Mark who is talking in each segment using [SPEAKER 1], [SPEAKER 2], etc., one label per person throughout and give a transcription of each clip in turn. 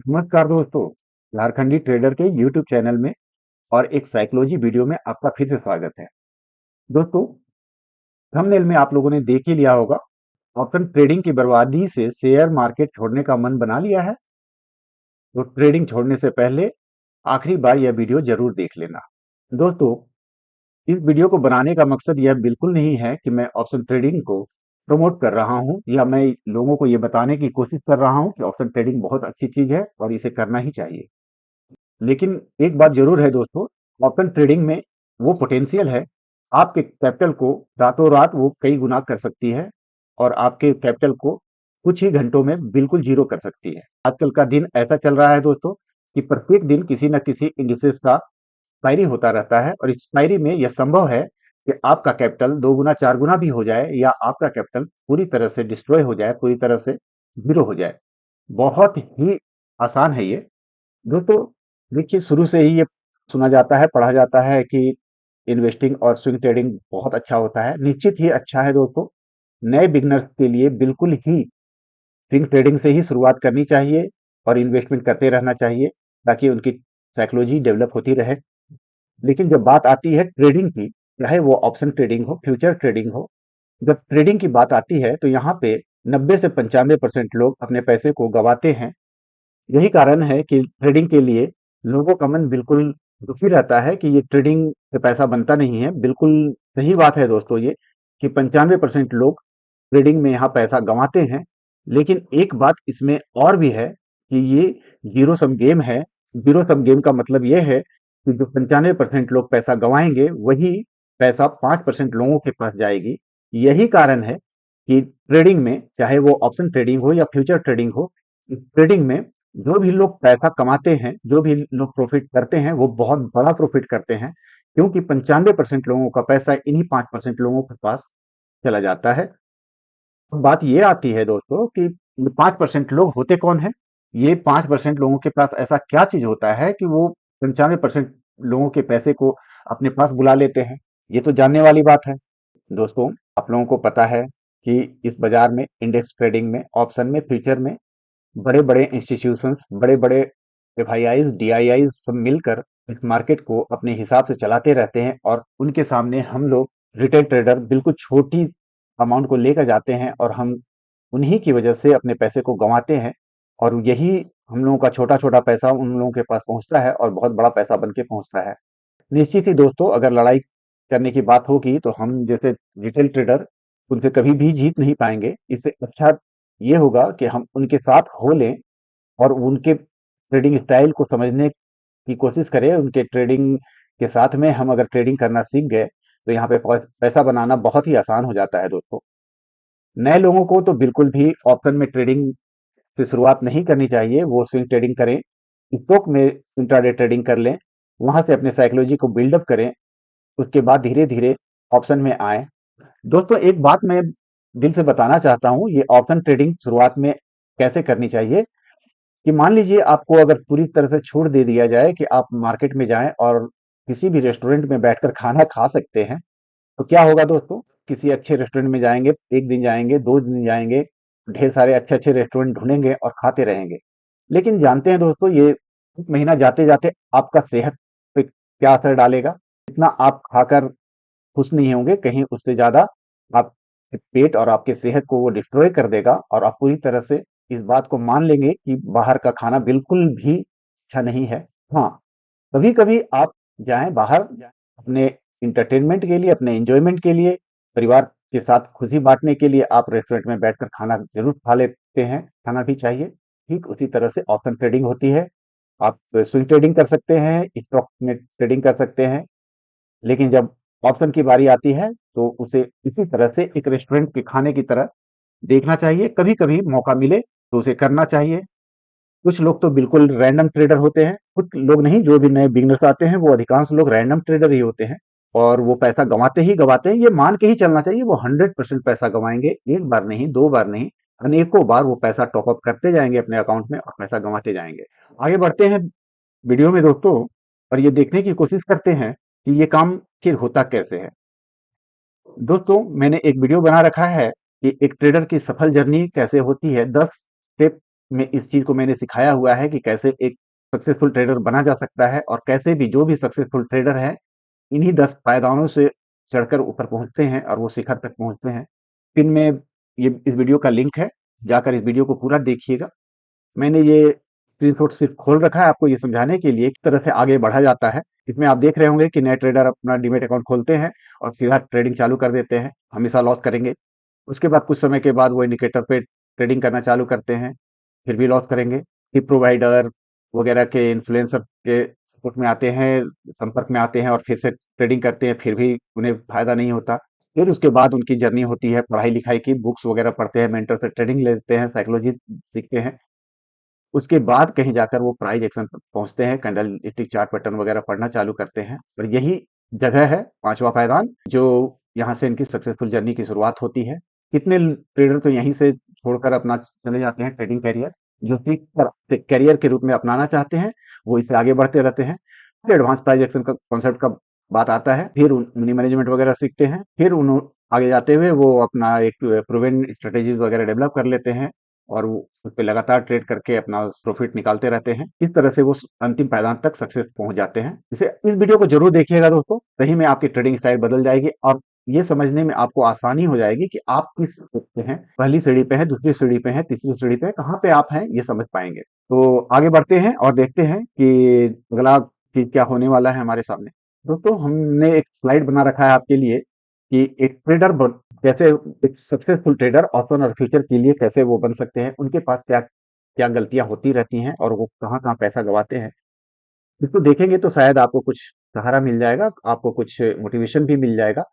[SPEAKER 1] नमस्कार दोस्तों, झारखंडी ट्रेडर के यूट्यूब चैनल में और एक साइकोलॉजी वीडियो में आपका फिर से स्वागत है। दोस्तों, थंबनेल में आप लोगों ने देख ही लिया होगा, ऑप्शन ट्रेडिंग की बर्बादी से शेयर मार्केट छोड़ने का मन बना लिया है। तो ट्रेडिंग छोड़ने से पहले आखिरी बार यह वीडियो जरूर देख लेना। दोस्तों, इस वीडियो को बनाने का मकसद यह बिल्कुल नहीं है कि मैं ऑप्शन ट्रेडिंग को प्रमोट कर रहा हूं या मैं लोगों को यह बताने की कोशिश कर रहा हूं कि ऑप्शन ट्रेडिंग बहुत अच्छी चीज है और इसे करना ही चाहिए। लेकिन एक बात जरूर है दोस्तों, ऑप्शन ट्रेडिंग में वो पोटेंशियल है, आपके कैपिटल को रातों रात वो कई गुना कर सकती है और आपके कैपिटल को कुछ ही घंटों में बिल्कुल जीरो कर सकती है। आजकल का दिन ऐसा चल रहा है दोस्तों कि प्रत्येक दिन किसी न किसी इंडिसेस का एक्सपायरी होता रहता है और एक्सपायरी में यह संभव है कि आपका कैपिटल दो गुना चार गुना भी हो जाए या आपका कैपिटल पूरी तरह से डिस्ट्रॉय हो जाए, पूरी तरह से जीरो हो जाए। बहुत ही आसान है ये दोस्तों। देखिए, शुरू से ही ये सुना जाता है, पढ़ा जाता है कि इन्वेस्टिंग और स्विंग ट्रेडिंग बहुत अच्छा होता है। निश्चित ही अच्छा है दोस्तों। नए बिगनर्स के लिए बिल्कुल ही स्विंग ट्रेडिंग से ही शुरुआत करनी चाहिए और इन्वेस्टमेंट करते रहना चाहिए ताकि उनकी साइकोलॉजी डेवलप होती रहे। लेकिन जब बात आती है ट्रेडिंग की, चाहे वो ऑप्शन ट्रेडिंग हो, फ्यूचर ट्रेडिंग हो, जब ट्रेडिंग की बात आती है तो यहाँ पे 90 से 95% लोग अपने पैसे को गंवाते हैं। यही कारण है कि ट्रेडिंग के लिए लोगों का मन बिल्कुल दुखी रहता है कि ये ट्रेडिंग से पैसा बनता नहीं है। बिल्कुल सही बात है दोस्तों ये कि 95% लोग ट्रेडिंग में यहाँ पैसा गंवाते हैं। लेकिन एक बात इसमें और भी है कि ये जीरो सम गेम है। जीरो सम गेम का मतलब ये है कि जो 95% लोग पैसा गंवाएंगे वही पैसा 5% लोगों के पास जाएगी। यही कारण है कि ट्रेडिंग में, चाहे वो ऑप्शन ट्रेडिंग हो या फ्यूचर ट्रेडिंग हो, इस ट्रेडिंग में जो भी लोग पैसा कमाते हैं, जो भी लोग प्रॉफिट करते हैं, वो बहुत बड़ा प्रॉफिट करते हैं, क्योंकि 95% लोगों का पैसा इन्हीं 5% लोगों के पास चला जाता है। अब बात ये आती है दोस्तों कि 5% लोग होते कौन है। ये 5% लोगों के पास ऐसा क्या चीज होता है कि वो 95% लोगों के पैसे को अपने पास बुला लेते हैं। ये तो जानने वाली बात है दोस्तों। आप लोगों को पता है कि इस बाजार में, इंडेक्स ट्रेडिंग में, ऑप्शन में, फ्यूचर में बड़े बड़े इंस्टीट्यूशंस, बड़े बड़े एफआईआईज, डीआईआईज सब मिलकर इस मार्केट को अपने हिसाब से चलाते रहते हैं और उनके सामने हम लोग रिटेल ट्रेडर बिल्कुल छोटी अमाउंट को लेकर जाते हैं और हम उन्हीं की वजह से अपने पैसे को गंवाते हैं। और यही हम लोगों का छोटा छोटा पैसा उन लोगों के पास पहुंचता है और बहुत बड़ा पैसा बन के पहुंचता है। निश्चित ही दोस्तों, अगर लड़ाई करने की बात होगी तो हम जैसे रिटेल ट्रेडर उनसे कभी भी जीत नहीं पाएंगे। इससे अच्छा ये होगा कि हम उनके साथ हो लें और उनके ट्रेडिंग स्टाइल को समझने की कोशिश करें। उनके ट्रेडिंग के साथ में हम अगर ट्रेडिंग करना सीख गए तो यहाँ पे पैसा बनाना बहुत ही आसान हो जाता है दोस्तों। नए लोगों को तो बिल्कुल भी ऑप्शन में ट्रेडिंग से शुरुआत नहीं करनी चाहिए। वो स्विंग ट्रेडिंग करें, स्टॉक में इंट्राडे ट्रेडिंग कर लें, वहां से अपने साइकोलॉजी को बिल्डअप करें, उसके बाद धीरे धीरे ऑप्शन में आए। दोस्तों, एक बात मैं दिल से बताना चाहता हूँ, ये ऑप्शन ट्रेडिंग शुरुआत में कैसे करनी चाहिए कि मान लीजिए आपको अगर पूरी तरह से छूट दे दिया जाए कि आप मार्केट में जाएं और किसी भी रेस्टोरेंट में बैठकर खाना खा सकते हैं, तो क्या होगा दोस्तों। किसी अच्छे रेस्टोरेंट में जाएंगे, एक दिन जाएंगे, दो दिन जाएंगे, ढेर सारे अच्छे अच्छे रेस्टोरेंट ढूंढेंगे और खाते रहेंगे। लेकिन जानते हैं दोस्तों, ये एक महीना जाते जाते आपका सेहत पे क्या असर डालेगा। इतना आप खाकर खुश नहीं होंगे, कहीं उससे ज्यादा आपके पेट और आपके सेहत को वो डिस्ट्रॉय कर देगा और आप पूरी तरह से इस बात को मान लेंगे कि बाहर का खाना बिल्कुल भी अच्छा नहीं है। हाँ, कभी कभी आप जाएं बाहर, अपने इंटरटेनमेंट के लिए, अपने एंजॉयमेंट के लिए, परिवार के साथ खुशी बांटने के लिए आप रेस्टोरेंट में बैठकर खाना जरूर खा लेते हैं, खाना भी चाहिए। ठीक उसी तरह से ऑप्शन ट्रेडिंग होती है। आप स्विंग ट्रेडिंग कर सकते हैं, स्टॉक में ट्रेडिंग कर सकते हैं, लेकिन जब ऑप्शन की बारी आती है तो उसे इसी तरह से एक रेस्टोरेंट के खाने की तरह देखना चाहिए। कभी कभी मौका मिले तो उसे करना चाहिए। कुछ लोग तो बिल्कुल रैंडम ट्रेडर होते हैं, कुछ लोग नहीं, जो भी नए बिगनर्स आते हैं वो अधिकांश लोग रैंडम ट्रेडर ही होते हैं और वो पैसा गंवाते ही गंवाते हैं। ये मान के ही चलना चाहिए वो 100% पैसा गंवाएंगे, एक बार नहीं, दो बार नहीं, अनेकों बार वो पैसा टॉप अप करते जाएंगे अपने अकाउंट में और पैसा गंवाते जाएंगे। आगे बढ़ते हैं वीडियो में दोस्तों और ये देखने की कोशिश करते हैं कि ये काम फिर होता कैसे है। दोस्तों, मैंने एक वीडियो बना रखा है कि एक ट्रेडर की सफल जर्नी कैसे होती है, 10 स्टेप में इस चीज़ को मैंने सिखाया हुआ है कि कैसे एक सक्सेसफुल ट्रेडर बना जा सकता है और कैसे भी जो भी सक्सेसफुल ट्रेडर है, इन्हीं 10 पायदानों से चढ़कर ऊपर पहुँचते हैं और वो शिखर तक पहुँचते हैं। पिन में ये इस वीडियो का लिंक है, जाकर इस वीडियो को पूरा देखिएगा। मैंने ये स्क्रीनशॉट सिर्फ खोल रखा है आपको ये समझाने के लिए किस तरह से आगे बढ़ा जाता है। इसमें आप देख रहे होंगे कि नए ट्रेडर अपना डीमैट अकाउंट खोलते हैं और सीधा ट्रेडिंग चालू कर देते हैं, हमेशा लॉस करेंगे। उसके बाद कुछ समय के बाद वो इंडिकेटर पे ट्रेडिंग करना चालू करते हैं, फिर भी लॉस करेंगे। टिप प्रोवाइडर वगैरह के इन्फ्लुएंसर के सपोर्ट में आते हैं, संपर्क में आते हैं और फिर से ट्रेडिंग करते हैं, फिर भी उन्हें फायदा नहीं होता। फिर उसके बाद उनकी जर्नी होती है पढ़ाई लिखाई की, बुक्स वगैरह पढ़ते हैं, मेंटर से ट्रेडिंग लेते हैं, साइकोलॉजी सीखते हैं। उसके बाद कहीं जाकर वो प्राइस एक्शन तक पहुंचते हैं, कैंडल स्टिक चार्ट पैटर्न वगैरह पढ़ना चालू करते हैं और यही जगह है पांचवा पायदान जो यहाँ से इनकी सक्सेसफुल जर्नी की शुरुआत होती है। कितने ट्रेडर तो यहीं से छोड़कर अपना चले जाते हैं ट्रेडिंग कैरियर, जो सीख कर कैरियर के रूप में अपनाना चाहते हैं वो इससे आगे बढ़ते रहते हैं। फिर एडवांस प्राइस एक्शन का कॉन्सेप्ट का बात आता है, फिर मनी मैनेजमेंट वगैरह सीखते हैं, फिर उन आगे जाते हुए वो अपना एक प्रूवन स्ट्रेटेजीज वगैरह डेवलप कर लेते हैं और वो उस पे लगातार ट्रेड करके अपना प्रॉफिट निकालते रहते हैं। इस तरह से वो अंतिम पायदान तक सक्सेस पहुंच जाते हैं। इसे इस वीडियो को जरूर देखिएगा दोस्तों, सही में आपकी ट्रेडिंग स्टाइल बदल जाएगी और ये समझने में आपको आसानी हो जाएगी कि आप किस पे हैं, पहली सीढ़ी पे हैं, दूसरी सीढ़ी पे हैं, तीसरी सीढ़ी पे हैं, कहाँ पे आप हैं ये समझ पाएंगे। तो आगे बढ़ते हैं और देखते हैं कि अगला चीज क्या होने वाला है हमारे सामने। दोस्तों हमने एक स्लाइड बना रखा है आपके लिए कि एक ट्रेडर कैसे, एक सक्सेसफुल ट्रेडर ऑप्शन और फ्यूचर के लिए कैसे वो बन सकते हैं, उनके पास क्या क्या गलतियां होती रहती हैं और वो कहाँ कहाँ पैसा गंवाते हैं। इसको देखेंगे तो शायद आपको कुछ सहारा मिल जाएगा, आपको कुछ मोटिवेशन भी मिल जाएगा।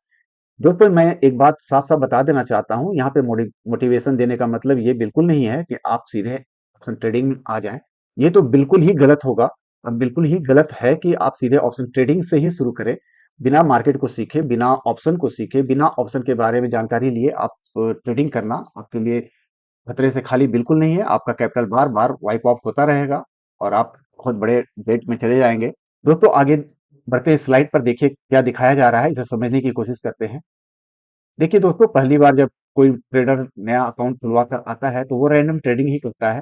[SPEAKER 1] दोस्तों मैं एक बात साफ साफ बता देना चाहता हूँ, यहाँ पे मोटिवेशन देने का मतलब ये बिल्कुल नहीं है कि आप सीधे ऑप्शन ट्रेडिंग में आ जाएं। ये तो बिल्कुल ही गलत होगा और बिल्कुल ही गलत है कि आप सीधे ऑप्शन ट्रेडिंग से ही शुरू करें, बिना मार्केट को सीखे, बिना ऑप्शन को सीखे, बिना ऑप्शन के बारे में जानकारी लिए आप ट्रेडिंग करना आपके लिए खतरे से खाली बिल्कुल नहीं है। आपका कैपिटल बार बार वाइप ऑफ होता रहेगा और आप बहुत बड़े डेट में चले जाएंगे। दोस्तों आगे बढ़ते हैं, स्लाइड पर देखिए क्या दिखाया जा रहा है, इसे समझने की कोशिश करते हैं। देखिए दोस्तों पहली बार जब कोई ट्रेडर नया अकाउंट खुलवा कर आता है तो वो रैंडम ट्रेडिंग ही करता है,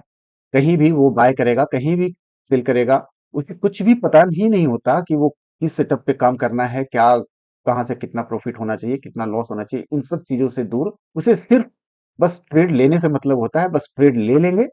[SPEAKER 1] कहीं भी वो बाय करेगा, कहीं भी सेल करेगा। उसे कुछ भी पता ही नहीं होता कि वो किस सेटअप पे काम करना है, क्या कहाँ से कितना प्रॉफिट होना चाहिए, कितना लॉस होना चाहिए, इन सब चीजों से दूर उसे सिर्फ बस ट्रेड लेने से मतलब होता है। बस ट्रेड ले लेंगे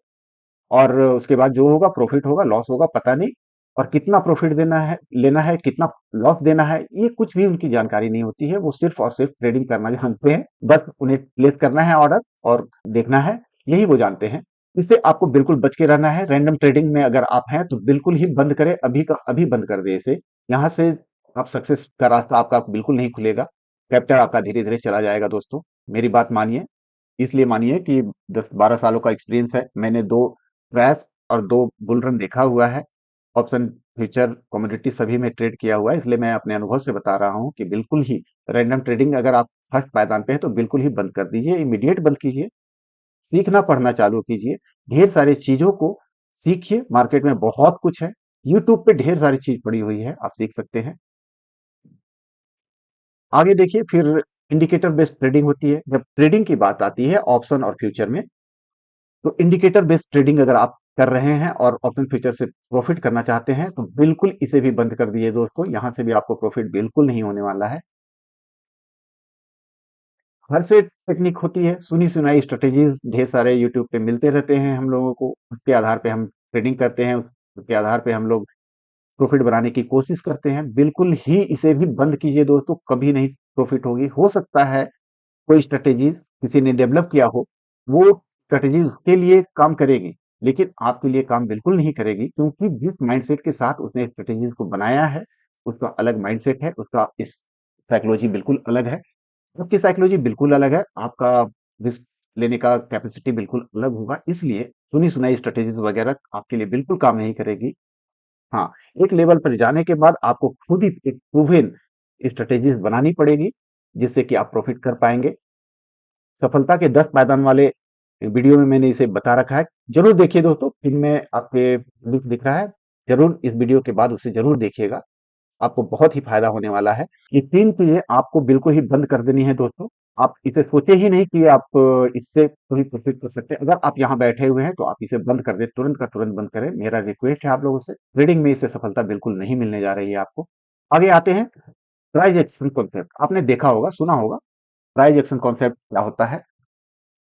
[SPEAKER 1] और उसके बाद जो होगा प्रॉफिट होगा, लॉस होगा पता नहीं, और कितना प्रॉफिट देना है, लेना है, कितना लॉस देना है, ये कुछ भी उनकी जानकारी नहीं होती है। वो सिर्फ और सिर्फ ट्रेडिंग करना जानते हैं, बस उन्हें प्लेस करना है ऑर्डर और देखना है, यही वो जानते हैं। इससे आपको बिल्कुल बच के रहना है। रैंडम ट्रेडिंग में अगर आप हैं तो बिल्कुल ही बंद करें, अभी का अभी बंद कर दे इसे। यहाँ से आप सक्सेस का रास्ता आपका बिल्कुल नहीं खुलेगा, कैपिटल आपका धीरे धीरे चला जाएगा। दोस्तों मेरी बात मानिए, इसलिए मानिए कि 10-12 सालों का एक्सपीरियंस है, मैंने दो क्रैश और दो बुल रन देखा हुआ है, ऑप्शन फ्यूचर कमोडिटी सभी में ट्रेड किया हुआ है, इसलिए मैं अपने अनुभव से बता रहा हूँ कि बिल्कुल ही रैंडम ट्रेडिंग अगर आप फर्स्ट पायदान पे है तो बिल्कुल ही बंद कर दीजिए, इमीडिएट बंद कीजिए। सीखना पढ़ना चालू कीजिए, ढेर सारी चीजों को सीखिए, मार्केट में बहुत कुछ है, यूट्यूब पे ढेर सारी चीज पड़ी हुई है, आप सीख सकते हैं। आगे देखिए फिर इंडिकेटर बेस्ड ट्रेडिंग होती है। जब ट्रेडिंग की बात आती है ऑप्शन और फ्यूचर में, तो इंडिकेटर बेस्ड ट्रेडिंग अगर आप कर रहे हैं और ऑप्शन फ्यूचर से प्रॉफिट करना चाहते हैं तो बिल्कुल इसे भी बंद कर दिए दोस्तों, यहां से भी आपको प्रॉफिट बिल्कुल नहीं होने वाला है। हर से टेक्निक होती है, सुनी सुनाई स्ट्रेटेजीज ढेर सारे यूट्यूब पे मिलते रहते हैं हम लोगों को, उसके आधार पे हम ट्रेडिंग करते हैं, उसके आधार पे हम लोग प्रॉफिट बनाने की कोशिश करते हैं। बिल्कुल ही इसे भी बंद कीजिए दोस्तों, कभी नहीं प्रॉफिट होगी। हो सकता है कोई स्ट्रेटेजीज किसी ने डेवलप किया हो, वो स्ट्रेटेजी उसके लिए काम करेगी, लेकिन आपके लिए काम बिल्कुल नहीं करेगी, क्योंकि जिस माइंडसेट के साथ उसने स्ट्रेटेजीज को बनाया है उसका अलग माइंडसेट है, उसका इस साइकोलॉजी बिल्कुल अलग है। आपकी साइकोलॉजी बिल्कुल अलग है, आपका रिस्क लेने का कैपेसिटी बिल्कुल अलग होगा, इसलिए सुनी सुनाई स्ट्रेटेजीज वगैरह आपके लिए बिल्कुल काम नहीं करेगी। हाँ, एक लेवल पर जाने के बाद आपको खुद ही एक प्रूवन स्ट्रेटेजीज बनानी पड़ेगी, जिससे कि आप प्रॉफिट कर पाएंगे। सफलता के 10 पायदान वाले वीडियो में मैंने इसे बता रखा है, जरूर देखिए दोस्तों। फिर में आपके लिंक दिख रहा है, जरूर इस वीडियो के बाद उसे जरूर देखिएगा, आपको बहुत ही फायदा होने वाला है। ये 3 चीजें आपको बिल्कुल ही बंद कर देनी है दोस्तों। आप इसे सोचे ही नहीं कि आप इससे कभी प्रॉफिट कर सकते हैं। अगर आप यहाँ बैठे हुए हैं तो आप इसे बंद कर दें, तुरंत का तुरंत बंद करें। मेरा रिक्वेस्ट है आप लोगों से। ट्रेडिंग में इससे सफलता बिल्कुल नहीं मिलने जा रही है आपको। आगे आते हैं, प्राइस एक्शन कॉन्सेप्ट। आपने देखा होगा, सुना होगा, प्राइस एक्शन कॉन्सेप्ट क्या होता है।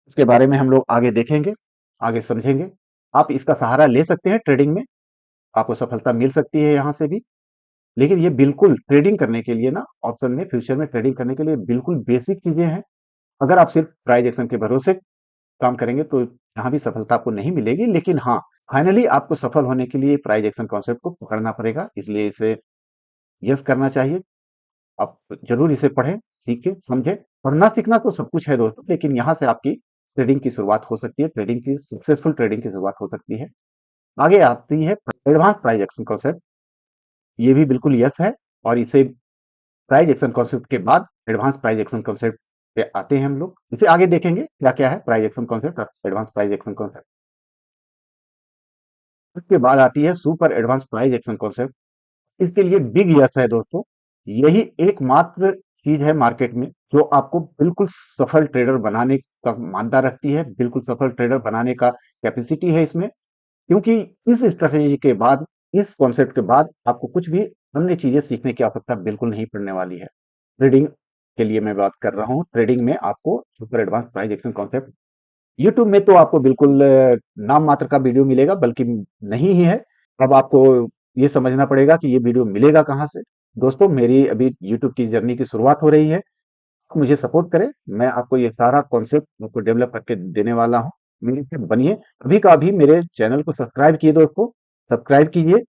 [SPEAKER 1] इसके बारे में हम लोग आगे देखेंगे, आगे समझेंगे। आप इसका सहारा ले सकते हैं ट्रेडिंग में, आपको सफलता मिल सकती है यहाँ से भी। लेकिन ये बिल्कुल ट्रेडिंग करने के लिए ना, ऑप्शन में फ्यूचर में ट्रेडिंग करने के लिए बिल्कुल बेसिक चीजें हैं। अगर आप सिर्फ प्राइस एक्शन के भरोसे काम करेंगे तो यहाँ भी सफलता आपको नहीं मिलेगी। लेकिन हाँ, फाइनली आपको सफल होने के लिए प्राइस एक्शन कॉन्सेप्ट को पकड़ना पड़ेगा, इसलिए इसे यस करना चाहिए। आप जरूर इसे पढ़ें, सीखें, समझें। पढ़ना सीखना तो सब कुछ है दोस्तों, लेकिन यहाँ से आपकी ट्रेडिंग की शुरुआत हो सकती है, ट्रेडिंग की सक्सेसफुल ट्रेडिंग की शुरुआत हो सकती है। आगे आती है एडवांस प्राइस एक्शन कॉन्सेप्ट। ये भी बिल्कुल यस है, और इसे प्राइस एक्शन कॉन्सेप्ट के बाद एडवांस प्राइस एक्शन कॉन्सेप्ट पे आते हैं हम लोग। इसे आगे देखेंगे क्या क्या है प्राइस एक्शन कॉन्सेप्ट और एडवांस प्राइस एक्शन कॉन्सेप्ट। उसके बाद आती है super advance price action concept. इसके लिए बिग यस है दोस्तों। यही एकमात्र चीज है मार्केट में जो आपको बिल्कुल सफल ट्रेडर बनाने का मानता रखती है, बिल्कुल सफल ट्रेडर बनाने का कैपेसिटी है इसमें। क्योंकि इस स्ट्रेटेजी के बाद, इस कॉन्सेप्ट के बाद आपको कुछ भी अन्य चीजें सीखने की आवश्यकता बिल्कुल नहीं पड़ने वाली है। ट्रेडिंग के लिए मैं बात कर रहा हूँ, ट्रेडिंग में आपको super advance price action concept YouTube में तो आपको बिल्कुल नाम मात्र का वीडियो मिलेगा, बल्कि नहीं ही है। अब आपको ये समझना पड़ेगा कि ये वीडियो मिलेगा कहाँ से। दोस्तों, मेरी अभी यूट्यूब की जर्नी की शुरुआत हो रही है, आप मुझे सपोर्ट करें। मैं आपको ये सारा कॉन्सेप्ट आपको डेवलप करके देने वाला हूँ। मेरे से बनिए। अभी का अभी मेरे चैनल को सब्सक्राइब किए दोस्तों, सब्सक्राइब कीजिए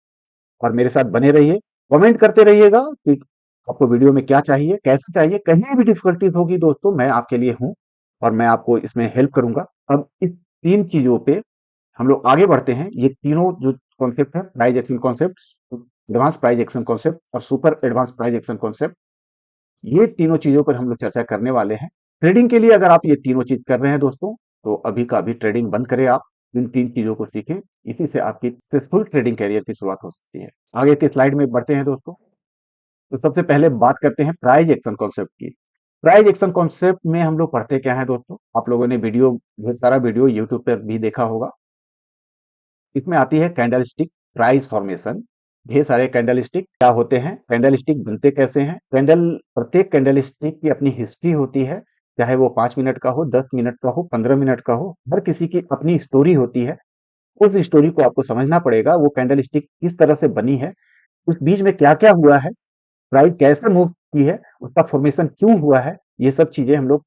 [SPEAKER 1] और मेरे साथ बने रहिए। कमेंट करते रहिएगा कि आपको वीडियो में क्या चाहिए, कैसे चाहिए। कहीं भी डिफिकल्टीज होगी दोस्तों, मैं आपके लिए हूँ और मैं आपको इसमें हेल्प करूंगा। अब इस तीन चीजों पे हम लोग आगे बढ़ते हैं। ये तीनों जो कॉन्सेप्ट है, price action concept, advance price action concept और super advance price action concept, ये तीनों चीजों पर हम लोग चर्चा करने वाले हैं। ट्रेडिंग के लिए अगर आप ये तीनों चीज कर रहे हैं दोस्तों, तो अभी का अभी ट्रेडिंग बंद करें। आप इन तीन चीजों को सीखें, इसी से आपकी सक्सेसफुल ट्रेडिंग कैरियर की शुरुआत हो सकती है। आगे के स्लाइड में बढ़ते हैं दोस्तों। तो सबसे पहले बात करते हैं प्राइस एक्शन कॉन्सेप्ट की। प्राइस एक्शन कॉन्सेप्ट में हम लोग पढ़ते क्या है दोस्तों, आप लोगों ने वीडियो, ढेर सारा वीडियो यूट्यूब पर भी देखा होगा। इसमें आती है कैंडलस्टिक प्राइस फॉर्मेशन। ढेर सारे कैंडलस्टिक क्या होते हैं, कैंडलस्टिक बनते कैसे हैं। प्रत्येक कैंडलस्टिक की अपनी हिस्ट्री होती है, चाहे वो 5 मिनट का हो, 10 मिनट का हो, 15 मिनट का हो। हर किसी की अपनी स्टोरी होती है। उस स्टोरी को आपको समझना पड़ेगा, वो कैंडलस्टिक किस तरह से बनी है, उस बीच में क्या क्या हुआ है, प्राइस कैसे मूव की है, उसका फॉर्मेशन क्यों हुआ है। ये सब चीजें हम लोग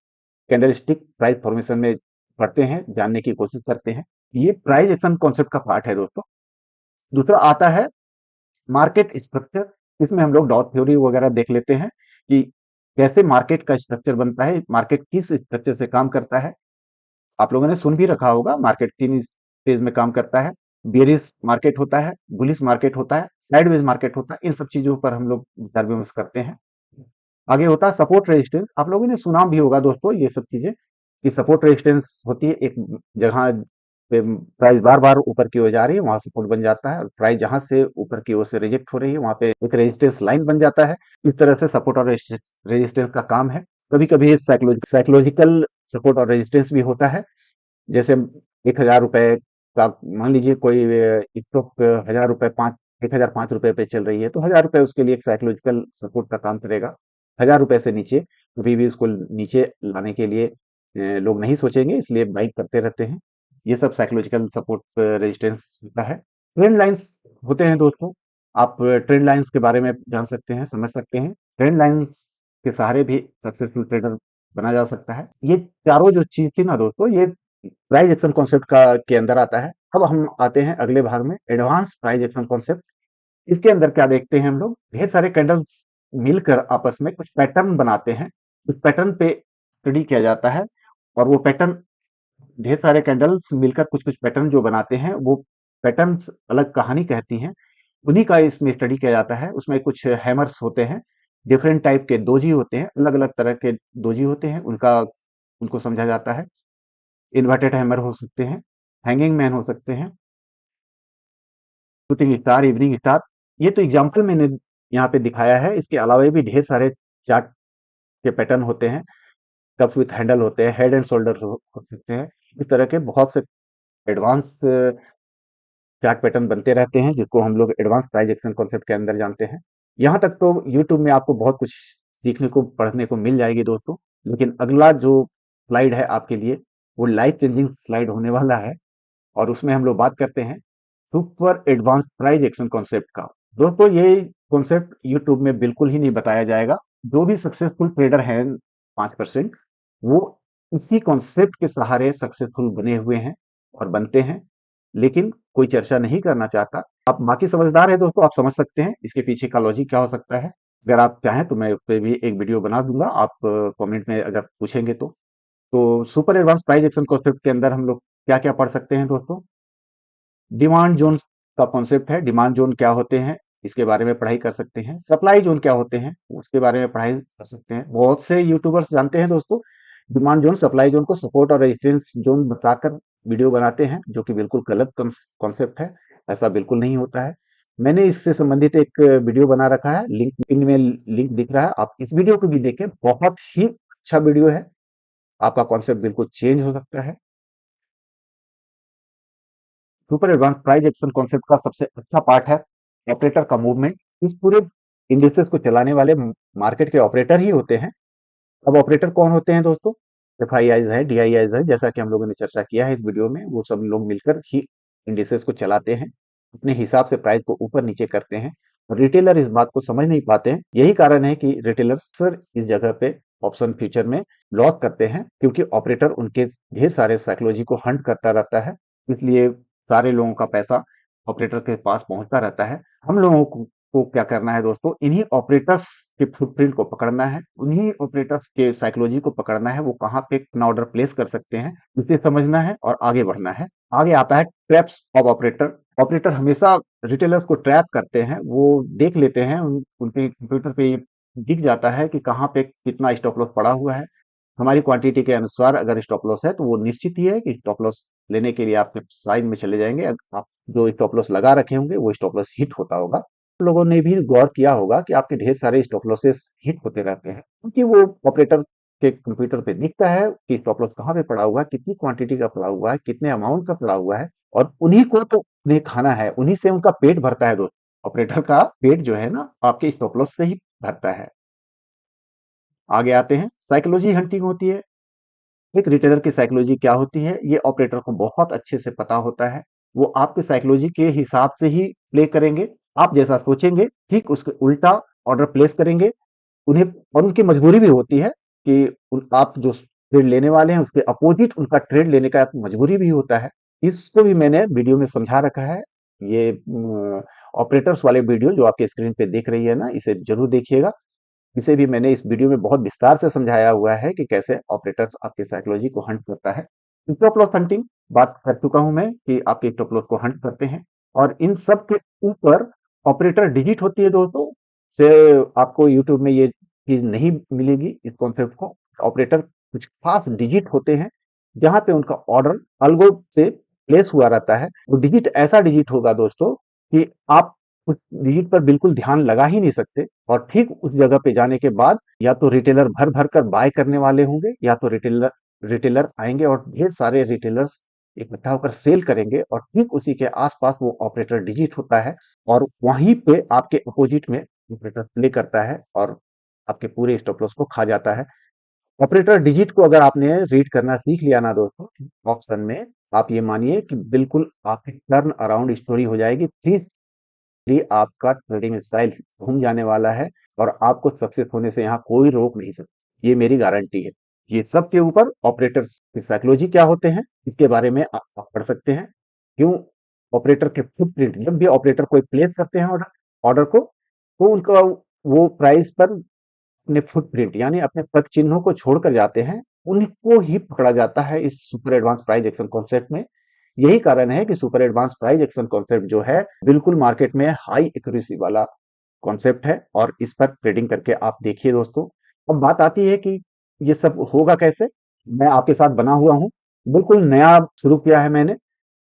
[SPEAKER 1] कैंडलस्टिक प्राइस फॉर्मेशन में पढ़ते हैं, जानने की कोशिश करते हैं। ये प्राइस एक्शन कॉन्सेप्ट का पार्ट है दोस्तों। दूसरा आता है मार्केट स्ट्रक्चर। इसमें हम लोग डॉट थ्योरी वगैरह देख लेते हैं कि कैसे मार्केट का स्ट्रक्चर बनता है, मार्केट किस स्ट्रक्चर से काम करता है। आप लोगों ने सुन भी रखा होगा, मार्केट तीन फेज में काम करता है। बेरिश मार्केट होता है, बुलिश मार्केट होता है, साइडवेज मार्केट होता है। इन सब चीजों पर हम लोग विचार विमर्श करते हैं। आगे होता है सपोर्ट रेजिस्टेंस। आप लोगों ने सुना भी होगा दोस्तों ये सब चीजें, कि सपोर्ट रेजिस्टेंस होती है एक जगह पे प्राइस बार बार ऊपर की ओर जा रही है, वहां सपोर्ट बन जाता है। और प्राइस जहां से ऊपर की ओर से रिजेक्ट हो रही है, वहां पे एक रेजिस्टेंस लाइन बन जाता है। इस तरह से सपोर्ट और रेजिस्टेंस का काम है। कभी कभी साइकोलॉजिकल सपोर्ट और रेजिस्टेंस भी होता है। जैसे 1,000 रुपए का मान लीजिए कोई स्टॉक 1,000 रुपए, 1,005 रुपए पे चल रही है, तो 1,000 रुपए उसके लिए एक साइकोलॉजिकल सपोर्ट का काम करेगा। 1,000 रुपए से नीचे कभी भी उसको नीचे लाने के लिए लोग नहीं सोचेंगे, इसलिए बाइक करते रहते हैं। ये सब साइकोलॉजिकल सपोर्ट रेजिस्टेंस होता है। ट्रेंड लाइंस होते हैं दोस्तों। आप ट्रेंड लाइंस के बारे में जान सकते हैं, समझ सकते हैं। ट्रेंड लाइंस के सहारे भी सक्सेसफुल ट्रेडर बना जा सकता है। ये चारों जो चीज थी ना दोस्तों, ये प्राइस एक्शन कॉन्सेप्ट का के अंदर आता है। अब हम आते हैं अगले भाग में, एडवांस प्राइस एक्शन कॉन्सेप्ट। इसके अंदर क्या देखते हैं हम लोग, ढेर सारे कैंडल्स मिलकर आपस में कुछ पैटर्न बनाते हैं। उस पैटर्न पे स्टडी किया जाता है, और वो पैटर्न, ढेर सारे कैंडल्स मिलकर कुछ कुछ पैटर्न जो बनाते हैं, वो पैटर्न्स अलग कहानी कहती हैं। उन्हीं का इसमें स्टडी किया जाता है। उसमें कुछ हैमर्स होते हैं, डिफरेंट टाइप के दोजी होते हैं, अलग अलग तरह के दोजी होते हैं, उनका उनको समझा जाता है। इन्वर्टेड हैमर हो सकते हैं, हैंगिंग मैन हो सकते हैं, शूटिंग स्टार, इवनिंग स्टार। ये तो एग्जाम्पल मैंने यहाँ पे दिखाया है। इसके अलावा भी ढेर सारे चार्ट के पैटर्न होते हैं। कप्स विथ हैंडल होते हैं, हेड एंड शोल्डर हो सकते हैं। इस तरह के बहुत से एडवांस चार्ट पैटर्न बनते रहते हैं, जिसको हम लोग एडवांस प्राइस एक्शन कॉन्सेप्ट के अंदर जानते हैं। यहाँ तक तो यूट्यूब में आपको बहुत कुछ सीखने को, पढ़ने को मिल जाएगी दोस्तों। लेकिन अगला जो स्लाइड है आपके लिए, वो लाइफ चेंजिंग स्लाइड होने वाला है, और उसमें हम लोग बात करते हैं super advance price action concept का। दोस्तों, ये कॉन्सेप्ट यूट्यूब में बिल्कुल ही नहीं बताया जाएगा। जो भी सक्सेसफुल ट्रेडर हैं 5%, वो इसी कॉन्सेप्ट के सहारे सक्सेसफुल बने हुए हैं और बनते हैं, लेकिन कोई चर्चा नहीं करना चाहता। आप बाकी समझदार है दोस्तों, आप समझ सकते हैं इसके पीछे का लॉजिक क्या हो सकता है। अगर आप चाहें तो मैं उस पर भी एक वीडियो बना दूंगा, आप कमेंट में अगर पूछेंगे तो super advance price action concept के अंदर हम लोग क्या क्या पढ़ सकते हैं दोस्तों। डिमांड जोन का कॉन्सेप्ट है, डिमांड जोन क्या होते हैं इसके बारे में पढ़ाई कर सकते हैं। सप्लाई जोन क्या होते हैं उसके बारे में पढ़ाई कर सकते हैं। बहुत से यूट्यूबर्स जानते हैं दोस्तों, डिमांड जोन सप्लाई जोन को सपोर्ट और रेजिस्टेंस जोन बताकर वीडियो बनाते हैं, जो कि बिल्कुल गलत कॉन्सेप्ट है। ऐसा बिल्कुल नहीं होता है। मैंने इससे संबंधित एक वीडियो बना रखा है, लिंक पिन में लिंक दिख रहा है, आप इस वीडियो को भी देखें, बहुत ही अच्छा वीडियो है। आपका कॉन्सेप्ट बिल्कुल चेंज हो सकता है। Super advance price action concept का सबसे अच्छा पार्ट है ऑपरेटर का मूवमेंट। इस पूरे इंडिसेस को चलाने वाले मार्केट के ऑपरेटर ही होते हैं। अब ऑपरेटर कौन होते हैं दोस्तों? एफ आई आईज है, डी आई आईज है, जैसा कि हम लोगों ने चर्चा किया है इस वीडियो में। वो सब लोग मिलकर ही इंडिसेस को चलाते हैं, अपने हिसाब से प्राइस को ऊपर नीचे करते हैं। और रिटेलर इस बात को समझ नहीं पाते हैं। यही कारण है कि रिटेलर सर इस जगह पे ऑप्शन फ्यूचर में लॉस करते हैं, क्योंकि ऑपरेटर उनके ढेर सारे साइकोलॉजी को हंट करता रहता है। इसलिए सारे लोगों का पैसा ऑपरेटर के पास पहुंचता रहता है। हम लोगों को क्या करना है दोस्तों, इन्हीं ऑपरेटर्स के फुटप्रिंट को पकड़ना है, उन्हीं ऑपरेटर्स के साइकोलॉजी को पकड़ना है, वो कहाँ पे अपना ऑर्डर प्लेस कर सकते हैं, इसे समझना है और आगे बढ़ना है। आगे आता है ट्रैप्स ऑफ ऑपरेटर। ऑपरेटर हमेशा रिटेलर्स को ट्रैप करते हैं, वो देख लेते हैं, उनके कंप्यूटर पे ये दिख जाता है कि कहाँ पे कितना स्टॉप लॉस पड़ा हुआ है। हमारी क्वांटिटी के अनुसार अगर स्टॉप लॉस है तो वो निश्चित ही है कि स्टॉप लॉस लेने के लिए आपके साइड में चले जाएंगे। आप जो स्टॉप लॉस लगा रखे होंगे वो स्टॉप लॉस हिट होता होगा। लोगों ने भी गौर किया होगा कि आपके ढेर सारे स्टॉप लॉसेस हिट होते रहते हैं, क्योंकि वो ऑपरेटर के कंप्यूटर पे दिखता है कि स्टॉप लॉस कहाँ पे पड़ा हुआ है, कितनी क्वांटिटी का पड़ा हुआ है, कितने अमाउंट का पड़ा हुआ है, और उन्हीं को तो उन्हें खाना है, उन्हीं से उनका पेट भरता है दोस्तों। ऑपरेटर का पेट जो है ना, आपके स्टॉप लॉस से ही भरता है। आगे आते हैं, साइकोलॉजी हंटिंग होती है। एक रिटेलर की साइकोलॉजी क्या होती है, ये ऑपरेटर को बहुत अच्छे से पता होता है। वो आपके साइकोलॉजी के हिसाब से ही प्ले करेंगे। आप जैसा सोचेंगे ठीक उसके उल्टा ऑर्डर प्लेस करेंगे। उन्हें और उनकी मजबूरी भी होती है कि आप जो ट्रेड लेने वाले हैं उसके अपोजिट उनका ट्रेड लेने का मजबूरी भी होता है। इसको भी मैंने वीडियो में समझा रखा है। ये ऑपरेटर्स वाले वीडियो जो आपके स्क्रीन पे देख रही है ना, इसे जरूर देखिएगा। इसे भी मैंने इस वीडियो में बहुत विस्तार से समझाया हुआ है कि कैसे ऑपरेटर्स आपके साइकोलॉजी को हंट करता है। स्टॉप लॉस हंटिंग बात कर चुका हूं मैं कि आपके स्टॉप लॉस को हंट करते हैं। और इन सब के ऊपर ऑपरेटर डिजिट होती है दोस्तों। से आपको यूट्यूब में ये चीज नहीं मिलेगी इस कॉन्सेप्ट को। ऑपरेटर कुछ खास डिजिट होते हैं जहां पे उनका ऑर्डर अल्गो से प्लेस हुआ रहता है। वो डिजिट ऐसा डिजिट होगा दोस्तों कि आप उस डिजिट पर बिल्कुल ध्यान लगा ही नहीं सकते। और ठीक उस जगह पे जाने के बाद या तो रिटेलर भर भर कर बाय करने वाले होंगे, या तो रिटेलर रिटेलर आएंगे और ढेर सारे रिटेलर्स इकट्ठा होकर सेल करेंगे, और ठीक उसी के आसपास वो ऑपरेटर डिजिट होता है। और वहीं पे आपके अपोजिट में ऑपरेटर प्ले करता है और आपके पूरे स्टॉप लॉस को खा जाता है। ऑपरेटर डिजिट को अगर आपने रीड करना सीख लिया ना दोस्तों ऑप्शन में, आप ये मानिए कि बिल्कुल आपकी टर्न अराउंड स्टोरी हो जाएगी। आपका ट्रेडिंग स्टाइल घूम जाने वाला है, और आपको सक्सेस होने से यहाँ कोई रोक नहीं सकता, ये मेरी गारंटी है। ये सब के ऊपर ऑपरेटर्स की साइकोलॉजी क्या होते हैं इसके बारे में आप पढ़ सकते हैं। क्यों ऑपरेटर के फुटप्रिंट, जब भी ऑपरेटर कोई प्लेस करते हैं ऑर्डर ऑर्डर को, तो उनका वो प्राइस पर अपने फुटप्रिंट यानी अपने पद चिन्हों को छोड़कर जाते हैं, उनको ही पकड़ा जाता है इस super advance price action concept में। यही कारण है कि super advance price action concept जो है बिल्कुल मार्केट में हाई एक्यूरेसी वाला कॉन्सेप्ट है, और इस पर ट्रेडिंग करके आप देखिए दोस्तों। अब बात आती है कि ये सब होगा कैसे। मैं आपके साथ बना हुआ हूँ, बिल्कुल नया शुरू किया है मैंने।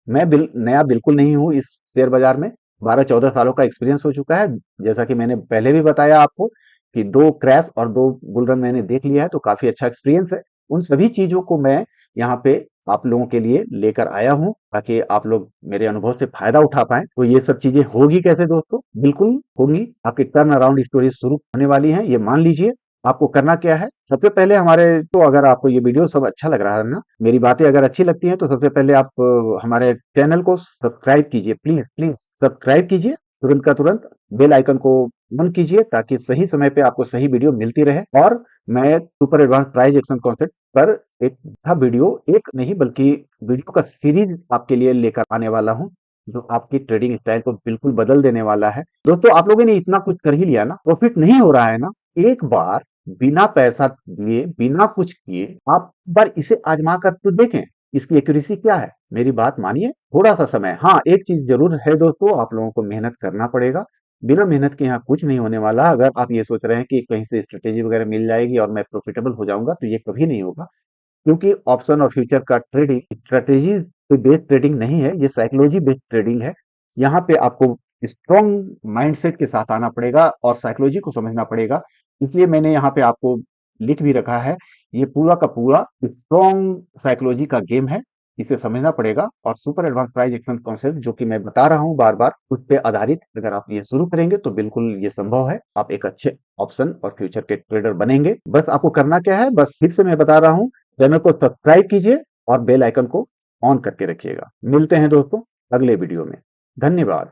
[SPEAKER 1] मैं नया बिल्कुल नहीं हूँ इस शेयर बाजार में। 12-14 सालों का एक्सपीरियंस हो चुका है। जैसा कि मैंने पहले भी बताया आपको कि 2 क्रैश और 2 बुल रन मैंने देख लिया है, तो काफी अच्छा एक्सपीरियंस है। उन सभी चीज़ों को मैं यहाँ पे आप लोगों के लिए लेकर आया हूँ, ताकि आप लोग मेरे अनुभव से फ़ायदा उठा पाएँ। तो ये सब चीज़ें होगी कैसे दोस्तों? बिल्कुल होंगी, आपकी टर्न अराउंड स्टोरी शुरू होने वाली है, ये मान लीजिए। आपको करना क्या है? सबसे पहले हमारे तो अगर आपको ये वीडियो सब अच्छा लग रहा है ना, मेरी बातें अगर अच्छी लगती हैं, तो सबसे पहले आप हमारे चैनल को सब्सक्राइब कीजिए, प्लीज़, प्लीज़ सब्सक्राइब कीजिए, तुरंत का तुरंत बेल आइकन को ऑन कीजिए, ताकि सही समय पे आपको सही वीडियो मिलती रहे। और मैं super advance price action concept पर एक था वीडियो, एक नहीं बल्कि वीडियो का सीरीज आपके लिए लेकर आने वाला हूँ, जो आपकी ट्रेडिंग स्टाइल को बिल्कुल बदल देने वाला है। दोस्तों, आप लोगों ने इतना कुछ कर ही लिया ना, प्रॉफिट नहीं हो रहा है ना, एक बार बिना पैसा दिए, बिना कुछ किए आप एक बार इसे आजमा कर तो देखें, इसकी एक्यूरेसी क्या है। मेरी बात मानिए, थोड़ा सा समय, हाँ एक चीज जरूर है दोस्तों, आप लोगों को मेहनत करना पड़ेगा। बिना मेहनत के यहाँ कुछ नहीं होने वाला। अगर आप ये सोच रहे हैं कि कहीं से स्ट्रेटेजी वगैरह मिल जाएगी और मैं प्रॉफिटेबल हो जाऊंगा, तो ये कभी नहीं होगा। क्योंकि ऑप्शन और फ्यूचर का ट्रेडिंग स्ट्रेटेजी पे बेस्ड ट्रेडिंग नहीं है, ये साइकोलॉजी बेस्ड ट्रेडिंग है। यहाँ पे आपको स्ट्रॉन्ग माइंडसेट के साथ आना पड़ेगा और साइकोलॉजी को समझना पड़ेगा। इसलिए मैंने यहाँ पे आपको लिख भी रखा है, ये पूरा का पूरा स्ट्रॉन्ग साइकोलॉजी का गेम है, इसे समझना पड़ेगा। और super advance price action concept जो कि मैं बता रहा हूँ बार बार, उस पे आधारित अगर आप ये शुरू करेंगे तो बिल्कुल ये संभव है, आप एक अच्छे ऑप्शन और फ्यूचर के ट्रेडर बनेंगे। बस आपको करना क्या है, बस फिर से मैं बता रहा हूँ, चैनल को सब्सक्राइब कीजिए और बेल आइकन को ऑन करके रखिएगा। मिलते हैं दोस्तों अगले वीडियो में। धन्यवाद।